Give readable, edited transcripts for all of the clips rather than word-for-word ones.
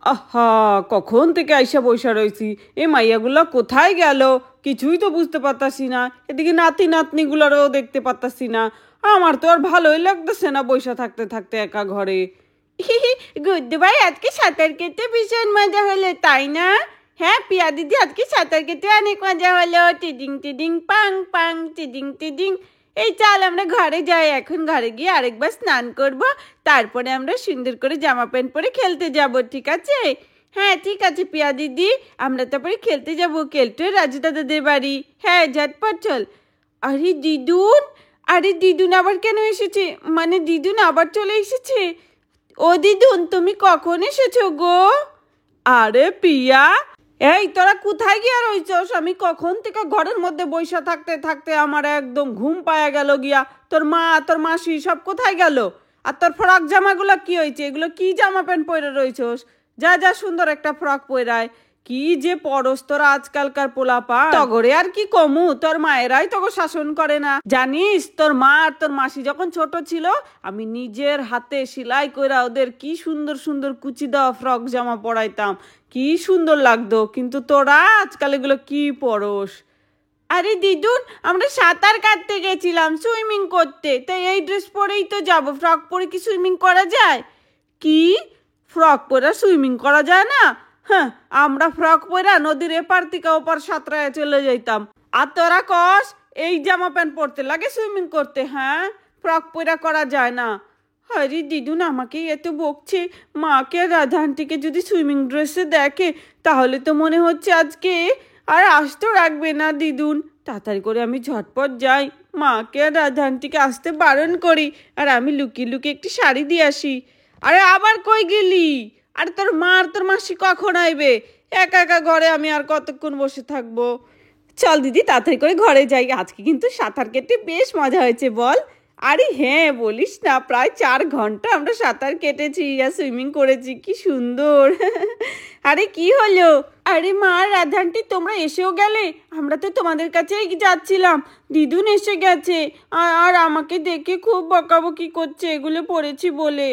আহা, কখন থেকে আইসা বইসা রয়েছি। এ মাইয়াগুলা কোথায় গেল কিছুই তো বুঝতে পারতাছি না। এদিকে নাতি নাতনিগুলারও দেখতে পারতাছি না। আমার তো আর ভালোই লাগতেছে না বইসা থাকতে থাকতে একা ঘরে। গুড্ডু ভাই, আজকে সাঁতার কেটে ভীষণ মজা হলো, তাই না? হ্যাঁ পিয়া দিদি, আজকে সাঁতার কেটে অনেক মজা হলো। টিডিং টিডিং পাং পাং, টিডিং টিডিং। এই চল আমরা ঘরে যাই, এখন ঘরে গিয়ে আরেকবার স্নান করব, তারপরে আমরা সুন্দর করে জামা প্যান্ট পরে খেলতে যাব, ঠিক আছে? হ্যাঁ ঠিক আছে পিয়া দিদি, আমরা তারপরে খেলতে যাব কেলটু রাজু দাদাদের বাড়ি। হ্যাঁ ঝটপট চল। আরে দিদুন, আরে দিদুন আবার কেন এসেছে? মানে দিদুন আবার চলে এসেছে? ও দিদুন, তুমি কখন এসেছো গো? আরে পিয়া, এই তোরা কোথায় গিয়া রইছস? আমি কখন থেকে ঘরের মধ্যে বইসা থাকতে থাকতে আমার একদম ঘুম পায়া গেল গিয়া। তোর মা তোর মাসি সব কোথায় গেল? আর তোর ফ্রক জামাগুলো কি হয়েছে? এগুলো কি জামা প্যান্ট পরে রইছস? যা যা, সুন্দর একটা ফ্রক পরায়। কি যে পরস তোরা আজকালকার পোলাপা, তগরে আর কি কমু, তোর মায়েরাই তোকে শাসন করে না। জানিস তোর মা আর তোর মাসি যখন ছোট ছিল, আমি নিজের হাতে সেলাই কইরা ওদের কি সুন্দর সুন্দর কুচি দেওয়া ফ্রক জামা পরাইতাম, কি সুন্দর লাগতো। কিন্তু তোরা আজকাল এগুলো কি পরস? আরে দিদুন, আমরা সাঁতার কাটতে গেছিলাম, সুইমিং করতে, তাই এই ড্রেস পরেই তো যাব। ফ্রক পরে কি সুইমিং করা যায়? কি, ফ্রক পরে সুইমিং করা যায় না? হ্যাঁ, আমরা ফ্রক পরে নদীর এপার থেকে ওপার সাঁতরায় চলে যাইতাম। আর তোরা কস এই জামা প্যান্ট পরতে লাগে সুইমিং করতে? হ্যাঁ, ফ্রক পরে করা যায় না। আরে দিদুন আমাকে এত বকছে। মাকে আর রাধা আন্টিকে যদি সুইমিং ড্রেসে দেখে, তাহলে তো মনে হচ্ছে আজকে আর আসতে রাখবে না দিদুন। তাড়াতাড়ি করে আমি ঝটপট যাই, মাকে আর রাধা আন্টিকে আসতে বারণ করি, আর আমি লুকিয়ে লুকিয়ে একটি শাড়ি দিয়ে আসি। আরে আবার কই গেলি? আর তোর মা আর তোর মাসি কখন আইবে? একা একা ঘরে আমি আর কতক্ষণ বসে থাকবো? চল দিদি তাড়াতাড়ি করে ঘরে যাই। আজকে কিন্তু সাঁতার কেটে বেশ মজা হয়েছে, বল? আরে হ্যাঁ বলিস না, প্রায় 4 ঘন্টা আমরা সাঁতার কেটেছি আর সুইমিং করেছি, কি সুন্দর। আরে কি হলো? আরে মা রাধা আন্টি, তোমরা এসেও গেলে? আমরা তো তোমাদের কাছেই যাচ্ছিলাম, দিদুন এসে গেছে। আর আমাকে দেখে খুব বকাবকি করছে এগুলো পরেছি বলে।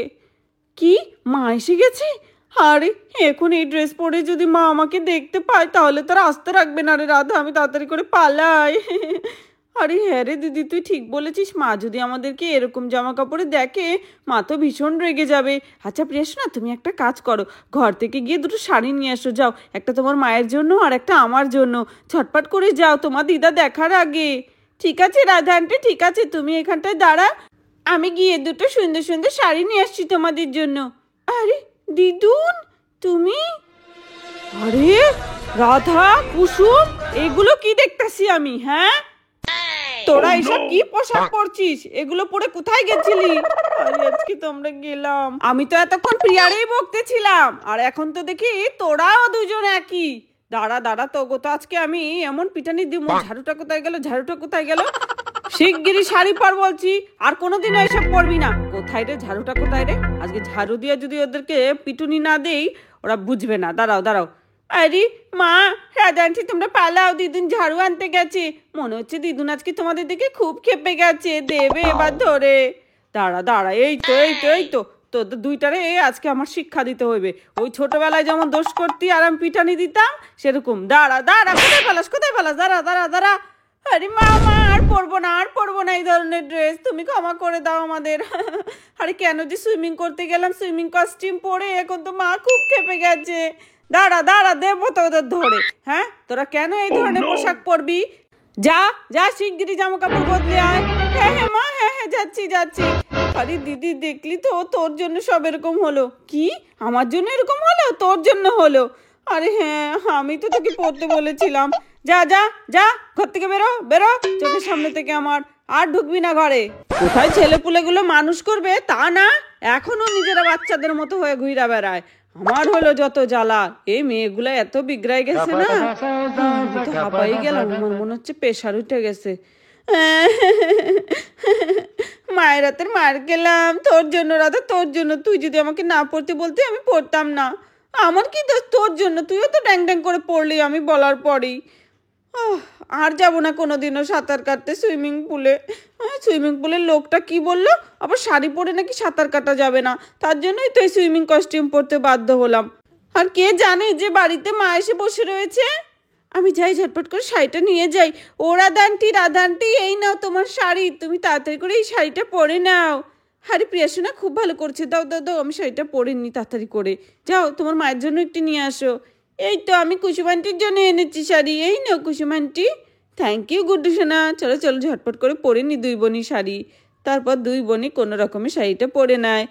কি, মা এসে গেছে? আরে এখন এই ড্রেস পরে যদি মা আমাকে দেখতে পায়, তাহলে তারা আসতে রাখবে না রে রাধা, আমি তাড়াতাড়ি করে পালাই। আরে হ্যাঁ রে দিদি, তুই ঠিক বলেছিস, মা যদি আমাদেরকে এরকম জামা কাপড়ে দেখে, মা তো ভীষণ রেগে যাবে। আচ্ছা প্রিয়াসোনা, তুমি একটা কাজ করো, ঘর থেকে গিয়ে 2টো শাড়ি নিয়ে এসো, যাও। একটা তোমার মায়ের জন্য আর একটা আমার জন্য। ঝটপট করে যাও, তোমার দিদা দেখার আগে। ঠিক আছে রাধা আন্টি, ঠিক আছে, তুমি এখানটায় দাঁড়া, আমি গিয়ে 2টো সুন্দর সুন্দর শাড়ি নিয়ে আসছি তোমাদের জন্য। আরে দিদুন, তুমি? আরে রাধা, কুসুম, এগুলো কি দেখতেছি আমি? হ্যাঁ, তোরা এসব কি পোশাক পরছিস? এগুলো পরে কোথায় গেছিলি? আরে আজকে তো আমরা গেলাম, আমি তো এতক্ষণ প্রিয়ারেই বকতেছিলাম, আর এখন তো দেখি তোরাও দুজন একই। দাঁড়া দাঁড়া, তো গো, তো আজকে আমি এমন পিটানি দিব। ঝাড়ুটা কোথায় গেল? ঝাড়ুটা কোথায় গেল? শিগগিরই শাড়ি পর বলছি, আর কোনোদিন এসব পরবি না। কোথায় রে ঝাড়ুটা, কোথায় রে? আজকে ঝাড়ু দিয়ে যদি ওদেরকে পিটুনি না দেই, ওরা বুঝবে না। দাঁড়াও দাঁড়াও। আরে মা, রাধা আন্টি তোমরা পালাও, দিদুন ঝাড়ু আনতে গেছে। মনে হচ্ছে দিদুন আজকে তোমাদের দিকে খুব ক্ষেপে গেছে, দেবে এবার ধরে। দাঁড়া দাঁড়া, এই তো এই তো এই তো, তোদের দুইটারে আজকে আমার শিক্ষা দিতে হইবে। ওই ছোটবেলায় যেমন দোষ করতি আর আমি পিটানি দিতাম, সেরকম। দাঁড়া দাঁড়া, কোথায় পালাস, কোথায় পালাস? দাঁড়া দাঁড়া দাঁড়া। আরে মা, আর পরবো না, আর পরবো না এই ধরনের ড্রেস, তুমি ক্ষমা করে দাও আমাদের। আরে কেন যে সুইমিং করতে গেলাম সুইমিং কস্টিউম পরে, এখন তো মা খুব ক্ষেপে গেছে। দাঁড়া দাঁড়া, দেবো তো ওদের ধরে। হ্যাঁ, তোরা কেন এই ধরনের পোশাক পরবি? যা যা, শিগগিরই জামা কাপড় বদলে আয়। হ্যাঁ হ্যাঁ মা, হ্যাঁ হ্যাঁ যাচ্ছি যাচ্ছি। আরে দিদি, দেখলি তো তোর জন্য সব এরকম হলো। কি, আমার জন্য এরকম হলো? তোর জন্য হলো? আরে হ্যাঁ, আমি তো তোকে পড়তে বলেছিলাম। যা যা যা, ঘর থেকে বেরো বেরো, চোখের সামনে থেকে আমার। আর ঢুকবি না ঘরে। কোথায় ছেলেপুলেগুলো মানুষ করবে তা না, এখনো নিজেরা বাচ্চাদের মতো হয়ে ঘুরা বেড়ায়। আমার হলো যত জ্বালা, এই মেয়েগুলো এত বিগড়াই গেছে না, তো হাঁপাই গেলাম, আমার মনে হচ্ছে প্রেশার উঠে গেছে। মায়ের হাতের মার গেলাম তোর জন্য রাধা, তোর জন্য। তুই যদি আমাকে না পড়তে বলতে, আমি পড়তাম না। আমার কি দোষ? তোর জন্য, তুইও তো ড্যাং ড্যাং করে পড়লি আমি বলার পরেই। আর যাব না কোনোদিনও সাঁতার কাটতে সুইমিং পুলে। সুইমিং পুলের লোকটা কি বললো, আবার শাড়ি পরে নাকি সাঁতার কাটা যাবে না, তার জন্যই তো এই সুইমিং কস্টিউম পরতে বাধ্য হলাম। আর কে জানে যে বাড়িতে মা এসে বসে রয়েছে? আমি যাই, ঝটপট করে শাড়িটা নিয়ে যাই। ও রাধা আন্টি, এই নাও তোমার শাড়ি, তুমি তাড়াতাড়ি করে এই শাড়িটা পরে নাও। আরে প্রিয়াসোনা, খুব ভালো করছে, দাও দাও দাও, আমি শাড়িটা পরে নিই তাড়াতাড়ি করে। যাও, তোমার মায়ের জন্য একটু নিয়ে আসো। এই তো আমি কুসুম আন্টির জন্য এনেছি শাড়ি, এই নাও কুসুম আন্টি। থ্যাংক ইউ গুড্ডু সোনা। চলো চলো, ঝটপট করে পরে নি দুই বোনই শাড়ি। তারপর দুই বোনই কোনো রকমের শাড়িটা পরে নেয়।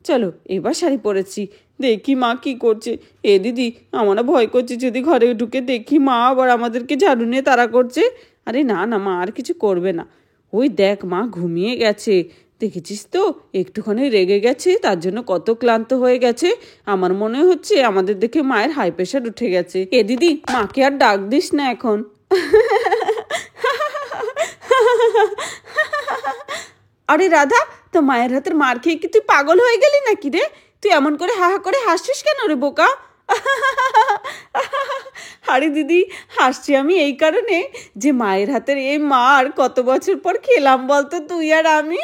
চলো এবার শাড়ি পরেছি, দেখি মা কি করছে। এ দিদি, আমার না ভয় করছে, যদি ঘরে ঢুকে দেখি মা আবার আমাদেরকে ঝাড়ু নিয়ে তাড়া করছে। আরে না না, মা আর কিছু করবে না। ওই দেখ, মা ঘুমিয়ে গেছে, দেখেছিস তো, একটুখানি রেগে গেছে, তার জন্য কত ক্লান্ত হয়ে গেছে। আমার মনে হচ্ছে আমাদের দেখে মায়ের হাই প্রেশার উঠে গেছে। এ দিদি, মাকে আর ডাক দিস না এখন। আরে রাধা, তো মায়ের হাতের মার খেয়ে কি তুই পাগল হয়ে গেলি নাকি রে? তুই এমন করে হা হা করে হাসছিস কেন রে বোকা? আরে দিদি, হাসছি আমি এই কারণে যে মায়ের হাতের এই মার কত বছর পর খেলাম বলতো তুই আর আমি।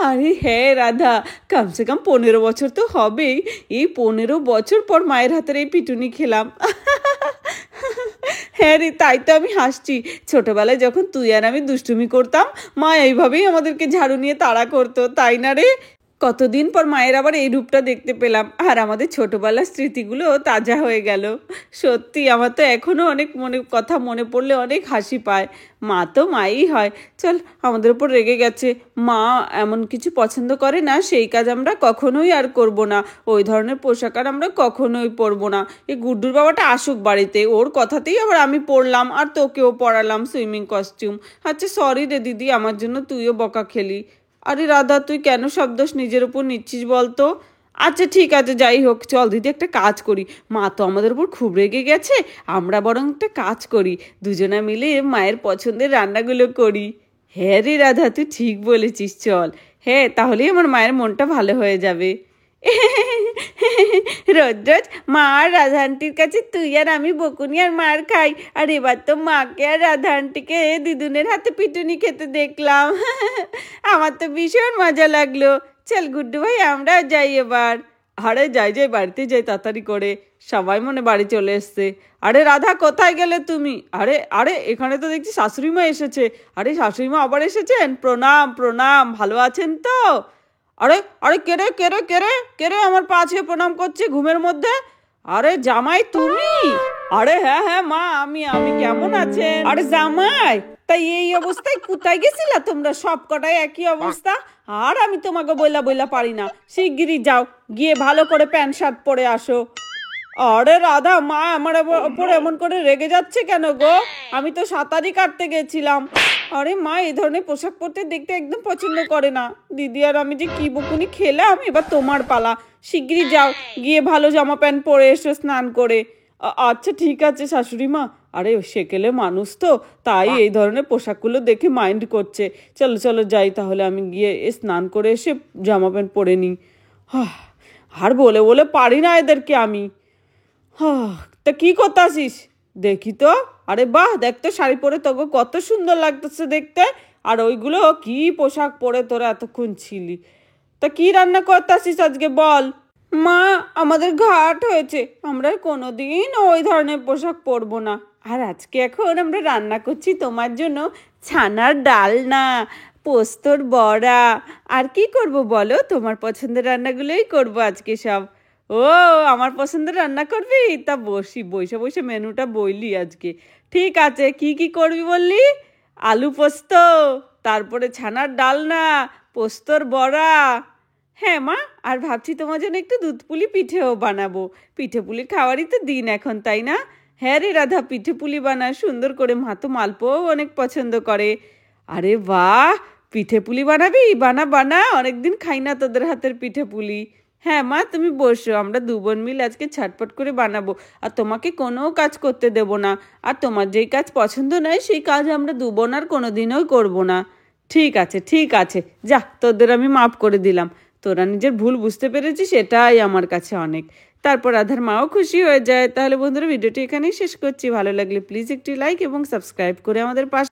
আরে হ্যাঁ রাধা, কমসে কম 15 বছর তো হবেই। এই 15 বছর পর মায়ের হাতের এই পিটুনি খেলাম। হ্যাঁ রে, তাই তো আমি হাসছি। ছোটবেলায় যখন তুই আর আমি দুষ্টুমি করতাম, মা এইভাবেই আমাদেরকে ঝাড়ু নিয়ে তাড়া করতো, তাই না রে? কতদিন পর মায়ের আবার এই রূপটা দেখতে পেলাম, আর আমাদের ছোটবেলার স্মৃতিগুলো তাজা হয়ে গেল। সত্যি আমার তো এখনো অনেক কথা মনে পড়লে অনেক হাসি পায়। মা তো মাই হয়। চল, আমাদের উপর রেগে গেছে। মা এমন কিছু পছন্দ করে না, সেই কাজ আমরা কখনোই আর করব না। ওই ধরনের পোশাক আর আমরা কখনোই পরবো না। এই গুড্ডুর বাবাটা আসুক বাড়িতে, ওর কথাতেই আবার আমি পরলাম আর তোকেও পরালাম সুইমিং কস্টিউম। আচ্ছা সরি রে দিদি, আমার জন্য তুইও বকা খেলি। আরে রাধা, তুই কেন সব দোষ নিজের উপর নিচ্ছিস বলতো? আচ্ছা ঠিক আছে, যাই হোক, চল দিদি একটা কাজ করি। মা তো আমাদের উপর খুব রেগে গেছে, আমরা বরং একটা কাজ করি, দুজনে মিলে মায়ের পছন্দের রান্নাগুলো করি। হ্যাঁ রে রাধা, তুই ঠিক বলেছিস, চল। হ্যাঁ, তাহলেই আমার মায়ের মনটা ভালো হয়ে যাবে। রোজ রোজ মা আর রাধা আন্টির কাছে তুই আর আমি বকুনি আর মার খাই, আর এবার তো মাকে আর রাধা আন্টিকে দিদুনের হাতে পিটুনি খেতে দেখলাম। আমার তো ভীষণ মজা লাগলো। চল গুড্ডু ভাই, আমরা যাই এবার। আরে যাই যাই, বাড়িতে যাই তাড়াতাড়ি করে, সবাই মনে বাড়ি চলে এসছে। আরে রাধা, কোথায় গেলে তুমি? আরে আরে, এখানে তো দেখছি শাশুড়ি মা এসেছে। আরে শাশুড়ি মা আবার এসেছেন? প্রণাম প্রণাম, ভালো আছেন তো? আরে আরে, কেরে কেরে কেরে কেরে আমার পা ছুঁয়ে প্রণাম করছে ঘুমের মধ্যে? আরে জামাই তুমি? আরে হ্যাঁ হ্যাঁ মা, আমি আমি কেমন আছেন? আরে জামাই, তাই এই অবস্থায় কোথায় গেছিলা তোমরা? সব কটাই একই অবস্থা। আর আমি তোমাকে বইলা বইলা পারি না, শিগগিরই যাও, গিয়ে ভালো করে প্যান্ট শার্ট পরে আসো। আরে রাধা, মা আমার ওপর এমন করে রেগে যাচ্ছে কেন গো? আমি তো সাঁতারই কাটতে গেছিলাম। আরে মা এই ধরনের পোশাক পরতে দেখতে একদম পছন্দ করে না। দিদি আর আমি যে কি বকুনি খেলাম, এবার তোমার পালা। শিগগিরই যাও, গিয়ে ভালো জামা প্যান্ট পরে এসো স্নান করে। আচ্ছা ঠিক আছে শাশুড়ি মা। আরে সেকেলে মানুষ তো, তাই এই ধরনের পোশাকগুলো দেখে মাইন্ড করছে। চলো চলো যাই তাহলে, আমি গিয়ে স্নান করে এসে জামা প্যান্ট পরে নিই। আর বলে বলে পারি না এদেরকে আমি। তা কি করতে আসিস? দেখি তো। আরে বাহ, দেখ তো শাড়ি পরে তোকে কত সুন্দর লাগতেছে দেখতে। আর ওইগুলো কি পোশাক পরে তোরা এতক্ষণ ছিলি? তা কি রান্না করতে আসিস আজকে বল? মা, আমাদের ঘাট হয়েছে, আমরা কোনোদিন ওই ধরনের পোশাক পরবো না। আর আজকে এখন আমরা রান্না করছি তোমার জন্য ছানার ডালনা, পোস্তর বড়া। আর কি করব বলো, তোমার পছন্দের রান্নাগুলোই করব আজকে সব। ও, আমার পছন্দের রান্না করবি? তা বসে বসে মেনুটা বললি আজকে। ঠিক আছে, কি কি করবি বললি? আলু পোস্ত, তারপরে ছানার ডালনা, পোস্তর বড়া। হ্যাঁ মা, আর ভাবছি তোমার জন্য একটু দুধ পুলি পিঠেও বানাবো। পিঠে পুলি খাওয়ারই তো দিন এখন, তাই না? হ্যাঁ রে রাধা, পিঠে পুলি বানা সুন্দর করে, মা তো মালপোও অনেক পছন্দ করে। আরে বাহ, পিঠে পুলি বানাবি? বানা বানা, অনেকদিন খাই না তোদের হাতের পিঠে পুলি। হ্যাঁ মা, তুমি বসো, আমরা দু বোন মিলে আজকে ঝটপট করে বানাবো। আর তোমাকে কোনো কাজ করতে দেব না। আর তোমার যেই কাজ পছন্দ নয় সেই কাজ আমরা দু বোন আর কোনোদিনও করবো না। ঠিক আছে ঠিক আছে, যা, তোদের আমি মাফ করে দিলাম। তোরা নিজের ভুল বুঝতে পেরেছিস, সেটাই আমার কাছে অনেক। তারপর রাধার মাও খুশি হয়ে যায়। তাহলে বন্ধুরা, ভিডিওটি এখানেই শেষ করছি। ভালো লাগলে প্লিজ একটি লাইক এবং সাবস্ক্রাইব করে আমাদের পাশে